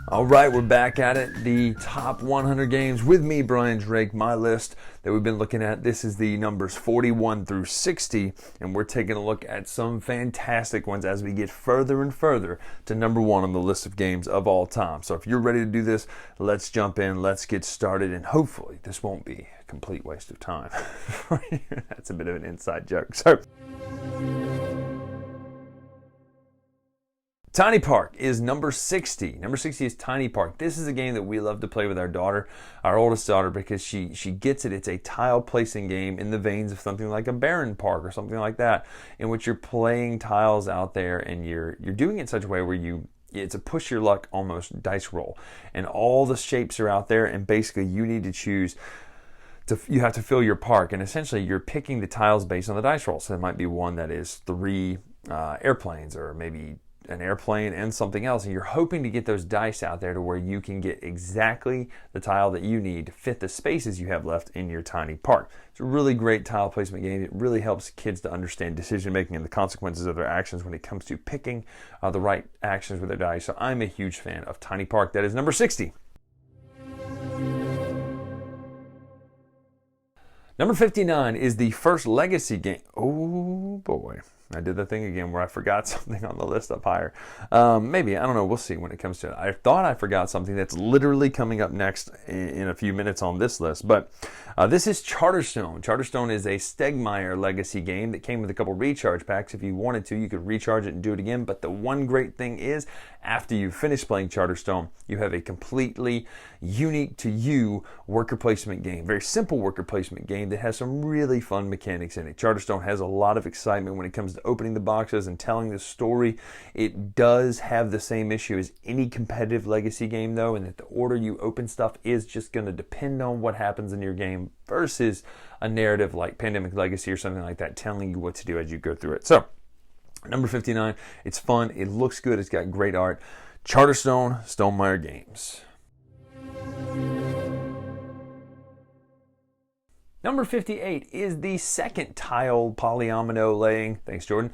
All right, we're back at it. The top 100 games with me, Bryan Drake, my list that we've been looking at. This is the numbers 41 through 60, and we're taking a look at some fantastic ones as we get further and further to number one on the list of games of all time. So if you're ready to do this, let's jump in, let's get started, and hopefully this won't be a complete waste of time. That's a bit of an inside joke. So, Tiny Park is number 60. Number 60 is Tiny Park. This is a game that we love to play with our daughter, our oldest daughter, because she gets it. It's a tile placing game in the veins of something like a Baron Park or something like that, in which you're playing tiles out there and you're doing it in such a way where it's a push your luck almost dice roll. And all the shapes are out there, and basically you need to choose. You have to fill your park, and essentially you're picking the tiles based on the dice roll. So there might be one that is 3 airplanes, or maybe an airplane and something else, and you're hoping to get those dice out there to where you can get exactly the tile that you need to fit the spaces you have left in your tiny park. It's a really great tile placement game. It really helps kids to understand decision making and the consequences of their actions when it comes to picking the right actions with their dice. So I'm a huge fan of Tiny Park. That is number 60. Number 59 is the first legacy game. Oh boy. I did the thing again where I forgot something on the list up higher. Maybe, I don't know, we'll see when it comes to it. I thought I forgot something that's literally coming up next in a few minutes on this list, but this is Charterstone. Charterstone is a Stegmaier legacy game that came with a couple recharge packs. If you wanted to, you could recharge it and do it again, but the one great thing is, after you finish playing Charterstone, you have a completely unique to you worker placement game. Very simple worker placement game that has some really fun mechanics in it. Charterstone has a lot of excitement when it comes to opening the boxes and telling the story. It does have the same issue as any competitive legacy game though, and that the order you open stuff is just going to depend on what happens in your game versus a narrative like Pandemic Legacy or something like that telling you what to do as you go through it. So, number 59, it's fun, it looks good, it's got great art. Charterstone, Stegmaier Games. Number 58 is the second tile polyomino laying, thanks Jordan,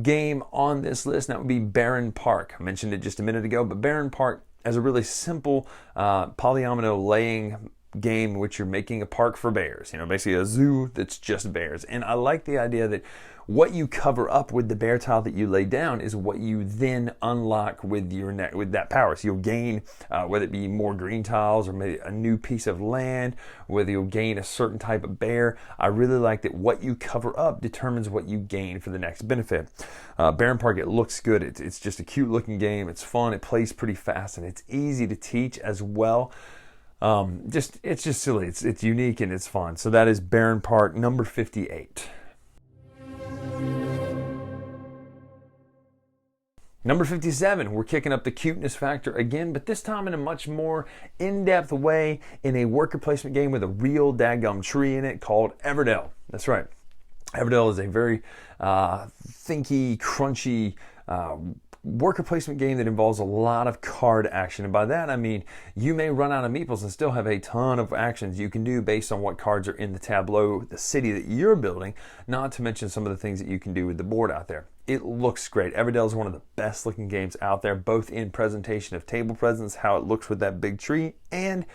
game on this list. That would be Baron Park. I mentioned it just a minute ago, but Baron Park has a really simple polyomino laying game in which you're making a park for bears. Basically a zoo that's just bears. And I like the idea that what you cover up with the bear tile that you lay down is what you then unlock with that power. So you'll gain, whether it be more green tiles or maybe a new piece of land, whether you'll gain a certain type of bear. I really like that what you cover up determines what you gain for the next benefit. Baron Park, it looks good. It's just a cute looking game. It's fun. It plays pretty fast, and it's easy to teach as well. It's just silly. It's unique and it's fun. So that is Baron Park, number 58. Number 57, we're kicking up the cuteness factor again, but this time in a much more in-depth way in a worker placement game with a real daggum tree in it called Everdell. That's right. Everdell is a very thinky, crunchy worker placement game that involves a lot of card action. And by that, I mean, you may run out of meeples and still have a ton of actions you can do based on what cards are in the tableau, the city that you're building, not to mention some of the things that you can do with the board out there. It looks great. Everdell is one of the best looking games out there, both in presentation of table presence, how it looks with that big tree, and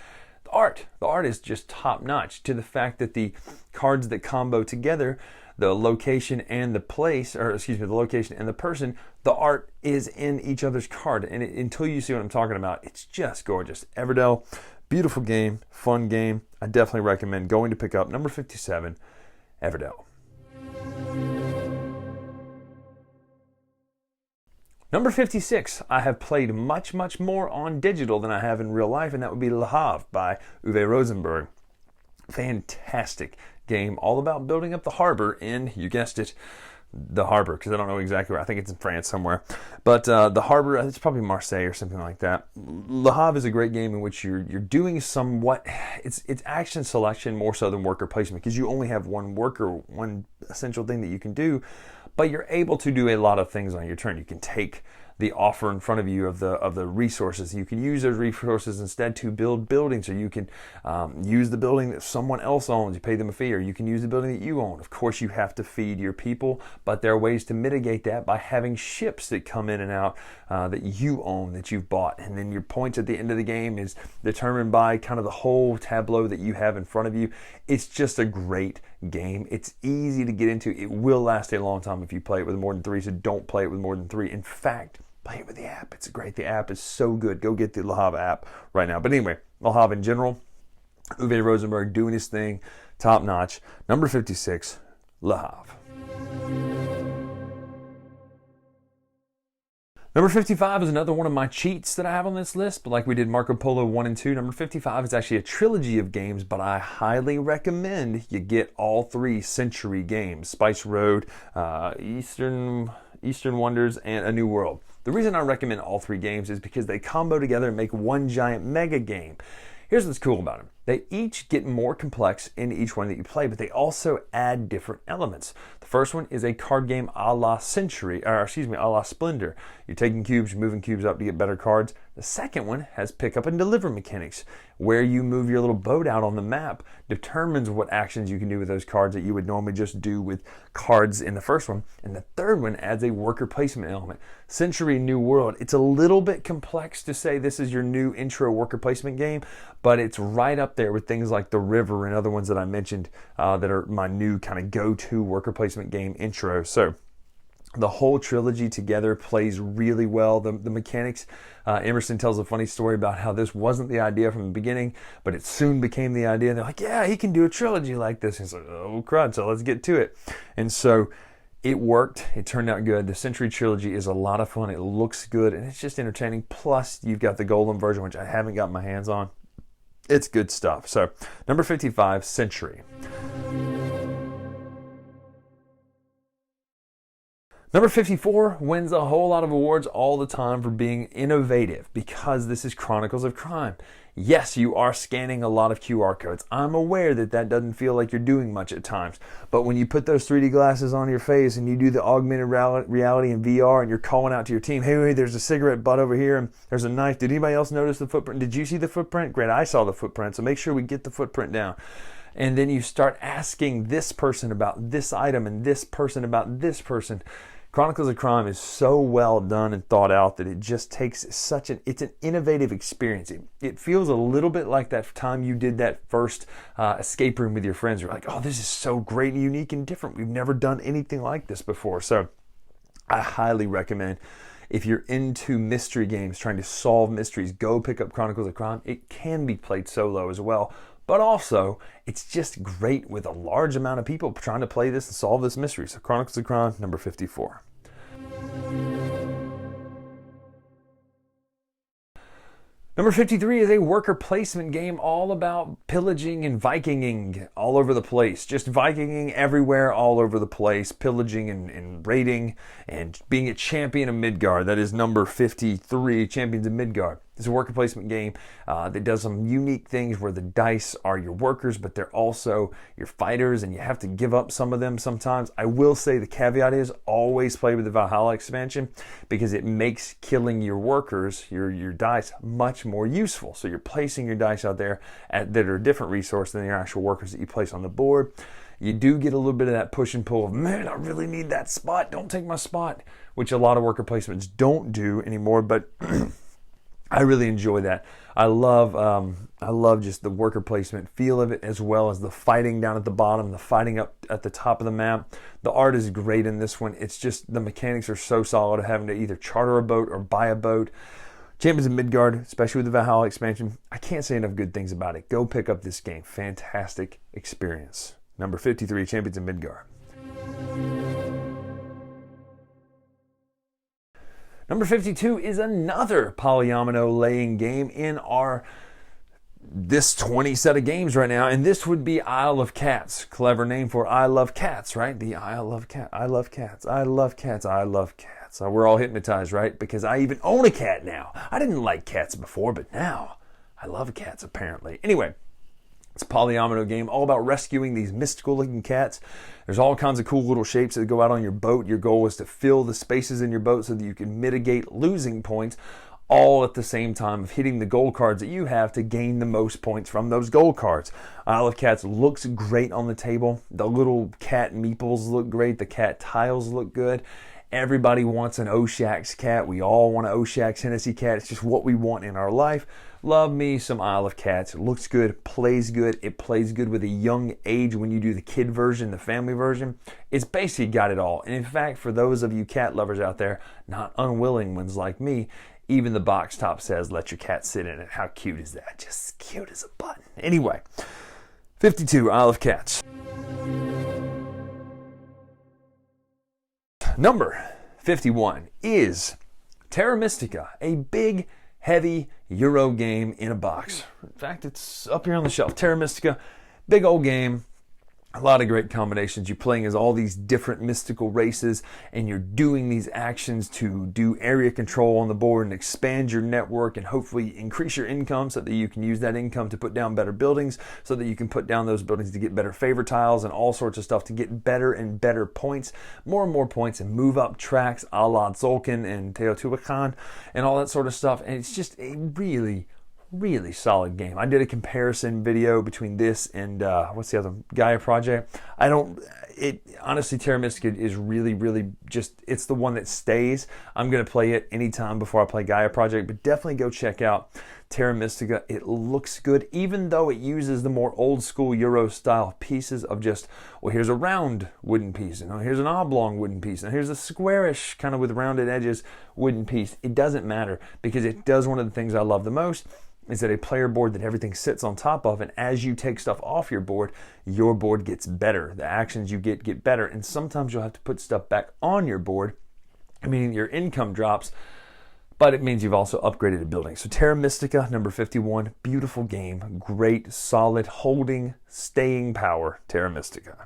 the art. The art is just top notch, to the fact that the cards that combo together, the location and the place, the location and the person, the art is in each other's card. And until you see what I'm talking about, it's just gorgeous. Everdell, beautiful game, fun game. I definitely recommend going to pick up number 57, Everdell. Number 56, I have played much, much more on digital than I have in real life, and that would be Le Havre by Uwe Rosenberg. Fantastic game, all about building up the harbor in, you guessed it, the harbor, because I don't know exactly where. I think it's in France somewhere. But the harbor, it's probably Marseille or something like that. Le Havre is a great game in which you're doing somewhat, it's action selection more so than worker placement, because you only have one worker, one essential thing that you can do, but you're able to do a lot of things on your turn. You can take the offer in front of you of the resources. You can use those resources instead to build buildings, or you can use the building that someone else owns. You pay them a fee, or you can use the building that you own. Of course, you have to feed your people, but there are ways to mitigate that by having ships that come in and out that you own, that you've bought. And then your points at the end of the game is determined by kind of the whole tableau that you have in front of you. It's just a great game. It's easy to get into. It will last a long time if you play it with more than 3, so don't play it with more than 3. In fact, play it with the app. It's great. The app is so good. Go get the Le Havre app right now. But anyway, Le Havre in general, Uwe Rosenberg doing his thing, top notch. Number 56, Le Havre. Number 55 is another one of my cheats that I have on this list, but like we did Marco Polo 1 and 2, number 55 is actually a trilogy of games, but I highly recommend you get all 3 Century games: Spice Road, Eastern Wonders, and A New World. The reason I recommend all 3 games is because they combo together and make one giant mega game. Here's what's cool about them. They each get more complex in each one that you play, but they also add different elements. The first one is a card game a la a la Splendor. You're taking cubes, you're moving cubes up to get better cards. The second one has pick up and deliver mechanics. Where you move your little boat out on the map determines what actions you can do with those cards that you would normally just do with cards in the first one. And the third one adds a worker placement element. Century New World, it's a little bit complex to say this is your new intro worker placement game, but it's right up there with things like The River and other ones that I mentioned that are my new kind of go-to worker placement game intro. So the whole trilogy together plays really well. The mechanics, Emerson tells a funny story about how this wasn't the idea from the beginning, but it soon became the idea. They're like, yeah, he can do a trilogy like this. And it's like, oh crud, so let's get to it. And so it worked. It turned out good. The Century Trilogy is a lot of fun. It looks good, and it's just entertaining. Plus, you've got the Golden version, which I haven't got my hands on. It's good stuff. So, number 55, Century. Number 54 wins a whole lot of awards all the time for being innovative, because this is Chronicles of Crime. Yes, you are scanning a lot of QR codes. I'm aware that that doesn't feel like you're doing much at times. But when you put those 3D glasses on your face and you do the augmented reality and VR and you're calling out to your team, hey, there's a cigarette butt over here and there's a knife. Did anybody else notice the footprint? Did you see the footprint? Great, I saw the footprint. So make sure we get the footprint down. And then you start asking this person about this item and this person about this person. Chronicles of Crime is so well done and thought out that it just takes it's an innovative experience. It feels a little bit like that time you did that first escape room with your friends. You're like, oh, this is so great and unique and different. We've never done anything like this before. So I highly recommend, if you're into mystery games, trying to solve mysteries, go pick up Chronicles of Crime. It can be played solo as well. But also, it's just great with a large amount of people trying to play this and solve this mystery. So Chronicles of Crime, number 54. Number 53 is a worker placement game all about pillaging and Vikinging all over the place. Just Vikinging everywhere, all over the place, pillaging and raiding and being a champion of Midgard. That is number 53, Champions of Midgard. It's a worker placement game that does some unique things where the dice are your workers, but they're also your fighters, and you have to give up some of them sometimes. I will say the caveat is always play with the Valhalla expansion, because it makes killing your workers, your dice, much more useful. So you're placing your dice out there that are a different resource than your actual workers that you place on the board. You do get a little bit of that push and pull of, man, I really need that spot. Don't take my spot, which a lot of worker placements don't do anymore, but I really enjoy that. I love just the worker placement feel of it, as well as the fighting down at the bottom, the fighting up at the top of the map. The art is great in this one. It's just the mechanics are so solid of having to either charter a boat or buy a boat. Champions of Midgard, especially with the Valhalla expansion, I can't say enough good things about it. Go pick up this game. Fantastic experience. Number 53, Champions of Midgard. Number 52 is another polyomino laying game in this 20 set of games right now, and this would be Isle of Cats. Clever name for I love cats, right? The Isle of Cats. I love cats. I love cats. I love cats. We're all hypnotized, right? Because I even own a cat now. I didn't like cats before, but now I love cats, apparently. Anyway, It's a polyomino game all about rescuing these mystical looking cats. There's all kinds of cool little shapes that go out on your boat. Your goal is to fill the spaces in your boat so that you can mitigate losing points, all at the same time of hitting the goal cards that you have to gain the most points from those goal cards. Isle of Cats looks great on the table. The little cat meeples look great. The cat tiles look good. Everybody wants an O'Shack's cat. We all want an O'Shack's Hennessy cat. It's just what we want in our life. Love me some Isle of Cats. It looks good, plays good. It plays good with a young age when you do the kid version, the family version. It's basically got it all. And in fact, for those of you cat lovers out there, not unwilling ones like me, even the box top says, let your cat sit in it. How cute is that? Just cute as a button. Anyway, 52, Isle of Cats. Number 51 is Terra Mystica, a big, heavy Euro game in a box. In fact, it's up here on the shelf. Terra Mystica, big old game. A lot of great combinations. You're playing as all these different mystical races, and you're doing these actions to do area control on the board and expand your network and hopefully increase your income so that you can use that income to put down better buildings, so that you can put down those buildings to get better favor tiles and all sorts of stuff to get better and better points, more and more points, and move up tracks a la Tzolk'in and Teotihuacan and all that sort of stuff. And it's just a really solid game. I did a comparison video between this and what's the other, Gaia Project. Honestly, Terra Mystica is really just, it's the one that stays. I'm going to play it anytime before I play Gaia Project, but definitely go check out Terra Mystica. It looks good, even though it uses the more old school Euro style pieces of just, well, here's a round wooden piece, and here's an oblong wooden piece, and here's a squarish kind of with rounded edges wooden piece. It doesn't matter, because it does one of the things I love the most, is that a player board that everything sits on top of, and as you take stuff off your board gets better. The actions you get better, and sometimes you'll have to put stuff back on your board, meaning your income drops, but it means you've also upgraded a building. So Terra Mystica, number 51, beautiful game, great, solid, holding, staying power, Terra Mystica.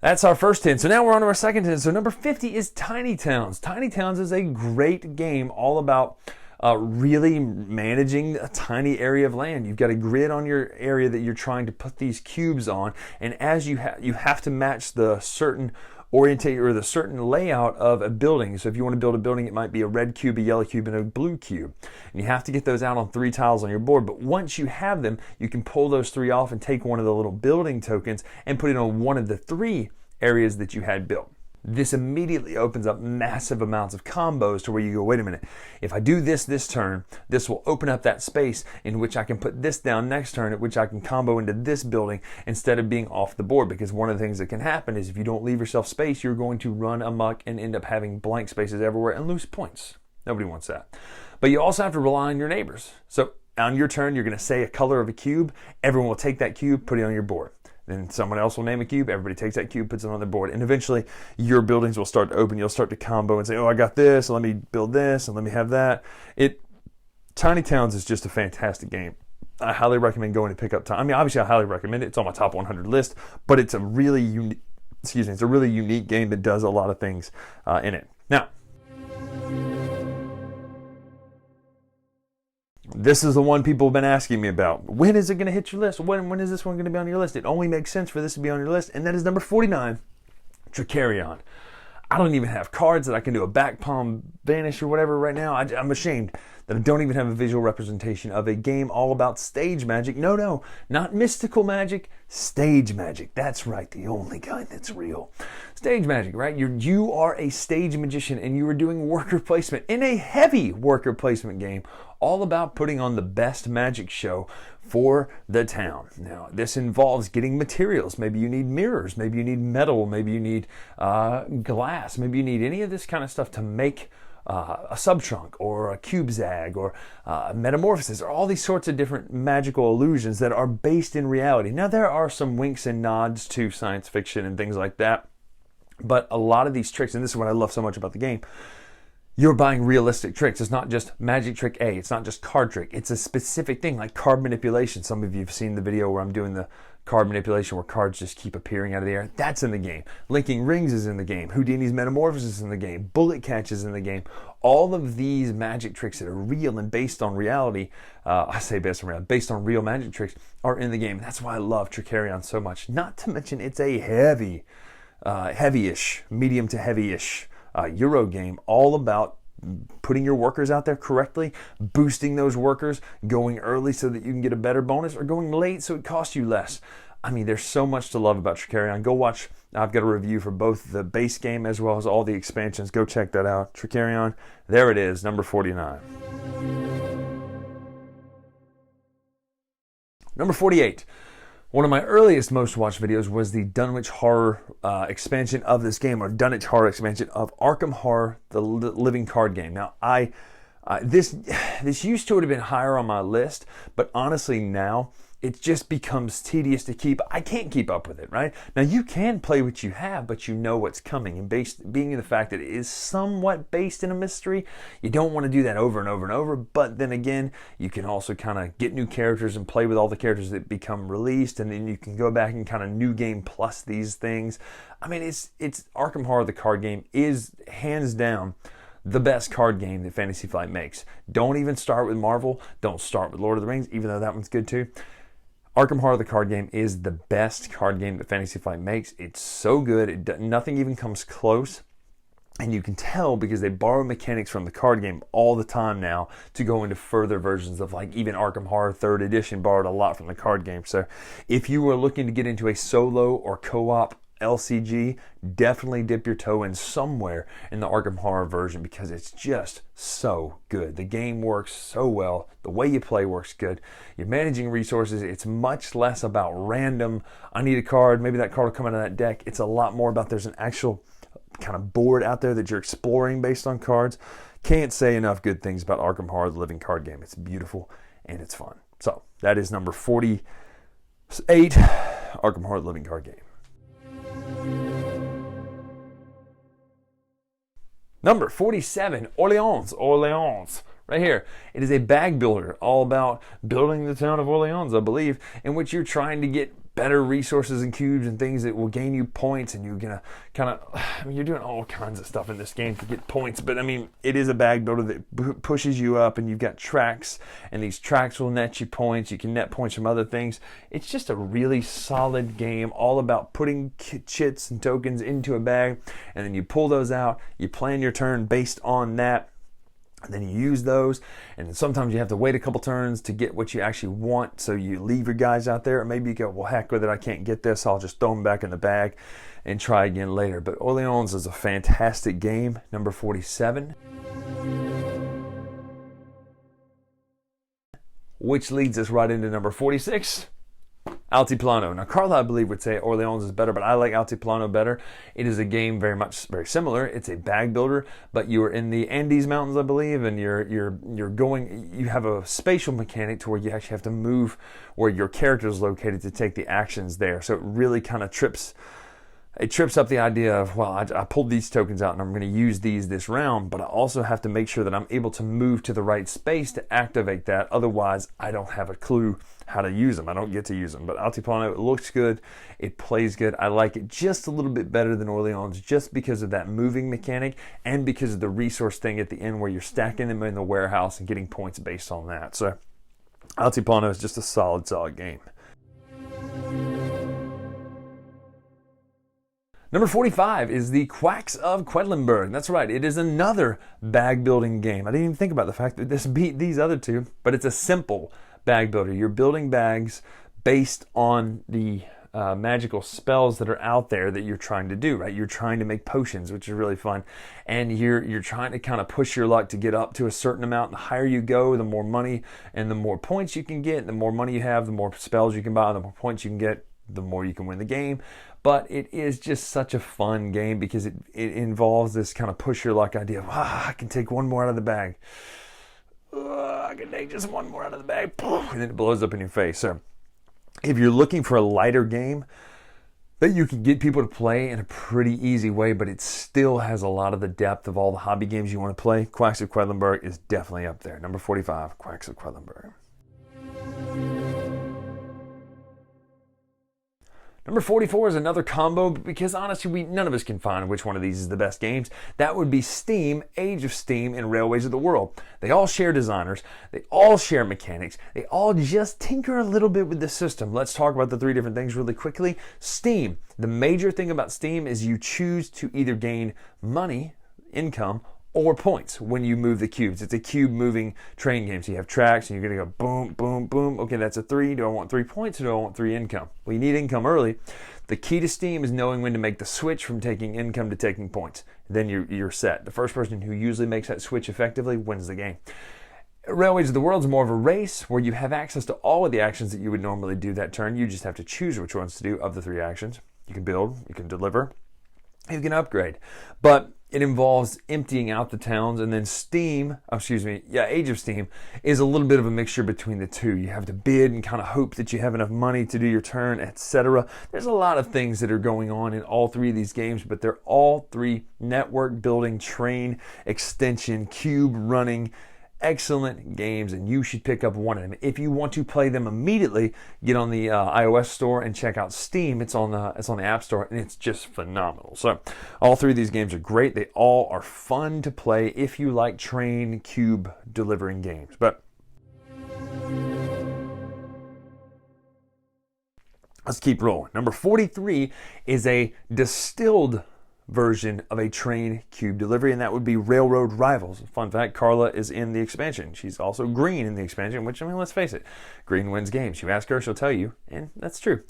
That's our first 10. So now we're on to our second 10. So number 50 is Tiny Towns. Tiny Towns is a great game all about really managing a tiny area of land. You've got a grid on your area that you're trying to put these cubes on, and as you have to match the certain orientate or the certain layout of a building. So if you want to build a building, it might be a red cube, a yellow cube, and a blue cube. And you have to get those out on 3 tiles on your board. But once you have them, you can pull those 3 off and take one of the little building tokens and put it on one of the 3 areas that you had built. This immediately opens up massive amounts of combos to where you go, wait a minute, if I do this turn, this will open up that space in which I can put this down next turn, at which I can combo into this building instead of being off the board. Because one of the things that can happen is if you don't leave yourself space, you're going to run amok and end up having blank spaces everywhere and lose points. Nobody wants that. But you also have to rely on your neighbors. So on your turn, you're going to say a color of a cube. Everyone will take that cube, put it on your board. Then someone else will name a cube. Everybody takes that cube, puts it on their board. And eventually your buildings will start to open. You'll start to combo and say, oh, I got this. So let me build this and let me have that. Tiny Towns is just a fantastic game. I highly recommend going to pick up. I mean, obviously I highly recommend it. It's on my top 100 list, but it's a really unique, it's a really unique game that does a lot of things in it. Now, this is the one people have been asking me about. When is it going to hit your list? When is this one going to be on your list? It only makes sense for this to be on your list, and that is number 49, Tricarion. I don't even have cards that I can do a back palm vanish or whatever right now. I'm ashamed that I don't even have a visual representation of a game all about stage magic. No, not mystical magic, stage magic. That's right, the only kind that's real. Stage magic, right? You are a stage magician, and you are doing worker placement in a heavy worker placement game, all about putting on the best magic show for the town. Now, this involves getting materials. Maybe you need mirrors, maybe you need metal, maybe you need glass, maybe you need any of this kind of stuff to make a sub-trunk or a cube zag or metamorphosis, or all these sorts of different magical illusions that are based in reality. Now, there are some winks and nods to science fiction and things like that, but a lot of these tricks, and this is what I love so much about the game, you're buying realistic tricks. It's not just magic trick A. It's not just card trick. It's a specific thing like card manipulation. Some of you have seen the video where I'm doing the card manipulation where cards just keep appearing out of the air. That's in the game. Linking rings is in the game. Houdini's metamorphosis is in the game. Bullet catch is in the game. All of these magic tricks that are real and based on reality, based on real magic tricks, are in the game. That's why I love Trickerion so much. Not to mention it's a heavy-ish, medium to heavy-ish Euro game, all about putting your workers out there correctly, boosting those workers, going early so that you can get a better bonus, or going late so it costs you less. I mean, there's so much to love about Trickerion. Go watch. I've got a review for both the base game as well as all the expansions. Go check that out. Trickerion, there it is, number 49. Number 48. One of my earliest most watched videos was the Dunwich Horror expansion of this game, or Dunwich Horror expansion of Arkham Horror, the living card game. Now, this used to have been higher on my list, but honestly now, it just becomes tedious to keep. I can't keep up with it, right? Now, you can play what you have, but you know what's coming. And being in the fact that it is somewhat based in a mystery, you don't want to do that over and over and over. But then again, you can also kind of get new characters and play with all the characters that become released. And then you can go back and kind of new game plus these things. I mean, it's Arkham Horror, the card game, is hands down the best card game that Fantasy Flight makes. Don't even start with Marvel. Don't start with Lord of the Rings, even though that one's good too. Arkham Horror, the card game, is the best card game that Fantasy Flight makes. It's so good. Nothing even comes close. And you can tell because they borrow mechanics from the card game all the time now to go into further versions of, like, even Arkham Horror 3rd Edition borrowed a lot from the card game. So if you were looking to get into a solo or co-op LCG, definitely dip your toe in somewhere in the Arkham Horror version because it's just so good. The game works so well. The way you play works good. You're managing resources. It's much less about random, I need a card, maybe that card will come out of that deck. It's a lot more about there's an actual kind of board out there that you're exploring based on cards. Can't say enough good things about Arkham Horror, the living card game. It's beautiful and it's fun. So that is number 48, Arkham Horror, the living card game. Number 47, Orleans, right here. It is a bag builder, all about building the town of Orleans, I believe, in which you're trying to get better resources and cubes and things that will gain you points, and you're gonna you're doing all kinds of stuff in this game to get points. But I mean, it is a bag builder that pushes you up, and you've got tracks, and these tracks will net you points. You can net points from other things. It's just a really solid game, all about putting chits and tokens into a bag, and then you pull those out. You plan your turn based on that. And then you use those, and then sometimes you have to wait a couple turns to get what you actually want, so you leave your guys out there, or maybe you go, well, heck with it, I can't get this, I'll just throw them back in the bag and try again later. But Orleans is a fantastic game, number 47. Which leads us right into number 46. Altiplano. Now, Carla, I believe, would say Orleans is better, but I like Altiplano better. It is a game very similar. It's a bag builder, but you are in the Andes Mountains, I believe, and you have a spatial mechanic to where you actually have to move where your character is located to take the actions there. So it really kind of trips up the idea of, well, I pulled these tokens out and I'm going to use these this round, but I also have to make sure that I'm able to move to the right space to activate that. Otherwise, I don't have a clue how to use them. I don't get to use them. But Altiplano, it looks good. It plays good. I like it just a little bit better than Orleans just because of that moving mechanic and because of the resource thing at the end where you're stacking them in the warehouse and getting points based on that. So Altiplano is just a solid game. Number 45 is the Quacks of Quedlinburg. That's right, it is another bag building game. I didn't even think about the fact that this beat these other two, but it's a simple bag builder. You're building bags based on the magical spells that are out there that you're trying to do, right? You're trying to make potions, which is really fun. And you're trying to kind of push your luck to get up to a certain amount. The higher you go, the more money and the more points you can get. The more money you have, the more spells you can buy, the more points you can get, the more you can win the game. But it is just such a fun game because it involves this kind of push your luck idea of, I can take one more out of the bag. I can take just one more out of the bag. And then it blows up in your face. So if you're looking for a lighter game that you can get people to play in a pretty easy way, but it still has a lot of the depth of all the hobby games you want to play, Quacks of Quedlinburg is definitely up there. Number 45, Quacks of Quedlinburg. Number 44 is another combo because honestly, none of us can find which one of these is the best games. That would be Steam, Age of Steam, and Railways of the World. They all share designers. They all share mechanics. They all just tinker a little bit with the system. Let's talk about the three different things really quickly. Steam. The major thing about Steam is you choose to either gain money, income, or points when you move the cubes. It's a cube moving train game. So you have tracks and you're going to go boom, boom, boom. Okay, that's a 3. Do I want 3 points or do I want 3 income? Well, you need income early. The key to Steam is knowing when to make the switch from taking income to taking points. Then you're set. The first person who usually makes that switch effectively wins the game. Railways of the World is more of a race where you have access to all of the actions that you would normally do that turn. You just have to choose which ones to do of the 3 actions. You can build, you can deliver, you can upgrade. But it involves emptying out the towns, and then Age of Steam is a little bit of a mixture between the two. You have to bid and kind of hope that you have enough money to do your turn, etc. There's a lot of things that are going on in all 3 of these games, but they're all 3 network building, train extension, cube running, excellent games, and you should pick up one of them. If you want to play them immediately, get on the iOS store and check out Steam. It's on the App Store, and it's just phenomenal. So all 3 of these games are great. They all are fun to play if you like train cube delivering games. But let's keep rolling. Number 43 is a distilled version of a train cube delivery, and that would be Railroad Rivals. Fun fact, Carla is in the expansion. She's also green in the expansion, which, I mean, let's face it, green wins games. You ask her, she'll tell you, and that's true.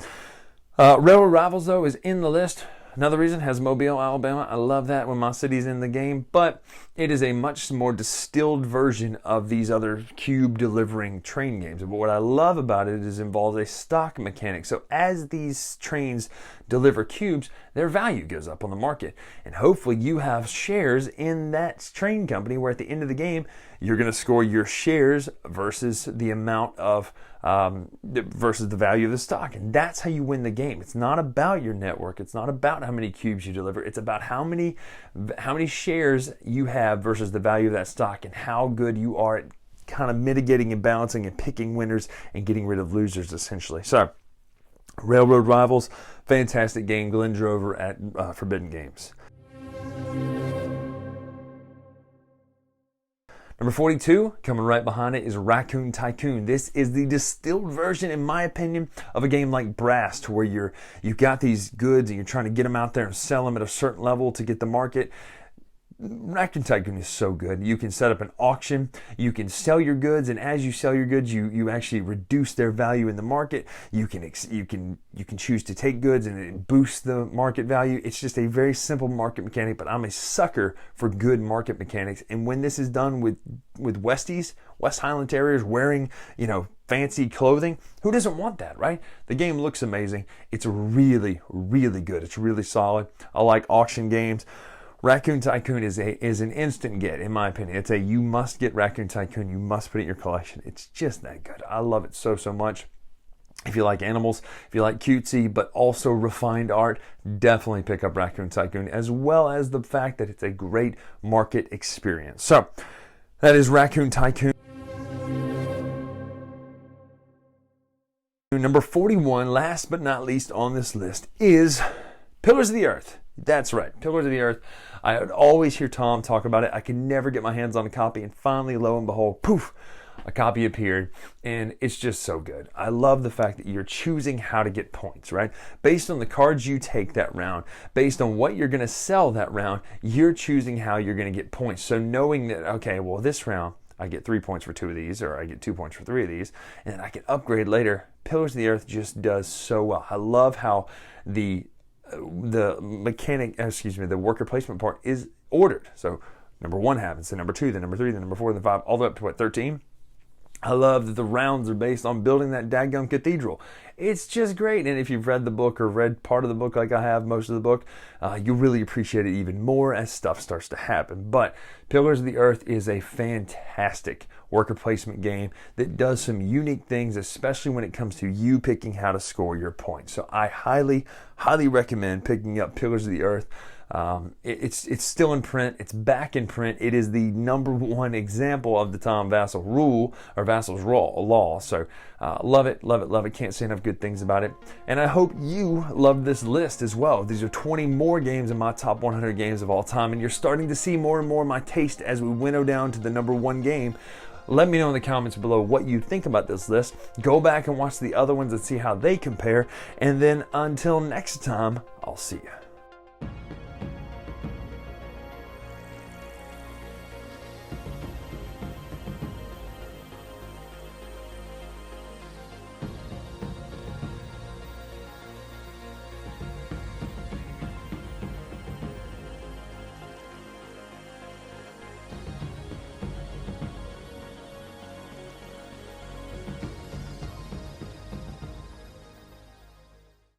Railroad Rivals, though, is in the list. Another reason has Mobile, Alabama. I love that when my city's in the game, but it is a much more distilled version of these other cube delivering train games. But what I love about it is it involves a stock mechanic. So as these trains deliver cubes, their value goes up on the market. And hopefully you have shares in that train company where at the end of the game, you're going to score your shares versus the amount of versus the value of the stock. And that's how you win the game. It's not about your network. It's not about how many cubes you deliver. It's about how many shares you have versus the value of that stock and how good you are at kind of mitigating and balancing and picking winners and getting rid of losers, essentially. So Railroad Rivals, fantastic game. Glenn Drover at Forbidden Games. Number 42, coming right behind it, is Raccoon Tycoon. This is the distilled version, in my opinion, of a game like Brass, to where you've got these goods and you're trying to get them out there and sell them at a certain level to get the market. Raccoon Tycoon is so good. You can set up an auction, you can sell your goods, and as you sell your goods, you actually reduce their value in the market. You can choose to take goods and it boosts the market value. It's just a very simple market mechanic, but I'm a sucker for good market mechanics. And when this is done with Westies, West Highland Terriers wearing, fancy clothing, who doesn't want that, right? The game looks amazing. It's really, really good. It's really solid. I like auction games. Raccoon Tycoon is an instant get, in my opinion. You must get Raccoon Tycoon. You must put it in your collection. It's just that good. I love it so much. If you like animals, if you like cutesy, but also refined art, definitely pick up Raccoon Tycoon, as well as the fact that it's a great market experience. So that is Raccoon Tycoon. Number 41, last but not least on this list, is Pillars of the Earth. That's right, Pillars of the Earth. I would always hear Tom talk about it. I could never get my hands on a copy, and finally, lo and behold, poof, a copy appeared, and it's just so good. I love the fact that you're choosing how to get points, right? Based on the cards you take that round, based on what you're going to sell that round, you're choosing how you're going to get points. So knowing that, okay, well, this round, I get 3 points for 2 of these, or I get 2 points for 3 of these, and then I can upgrade later. Pillars of the Earth just does so well. I love how the worker placement part is ordered. So number 1 happens, then number 2, then number 3, then number 4, then 5, all the way up to 13? I love that the rounds are based on building that dadgum cathedral. It's just great. And if you've read the book or read part of the book like I have, most of the book, you'll really appreciate it even more as stuff starts to happen. But Pillars of the Earth is a fantastic worker placement game that does some unique things, especially when it comes to you picking how to score your points. So I highly, highly recommend picking up Pillars of the Earth. It's still in print. It's back in print. It is the #1 example of the Tom Vasel rule, or Vasel's law. So love it, love it, love it. Can't say enough good things about it. And I hope you love this list as well. These are 20 more games in my top 100 games of all time, and you're starting to see more and more my taste as we winnow down to the #1 game. Let me know in the comments below what you think about this list. Go back and watch the other ones and see how they compare. And then until next time, I'll see you.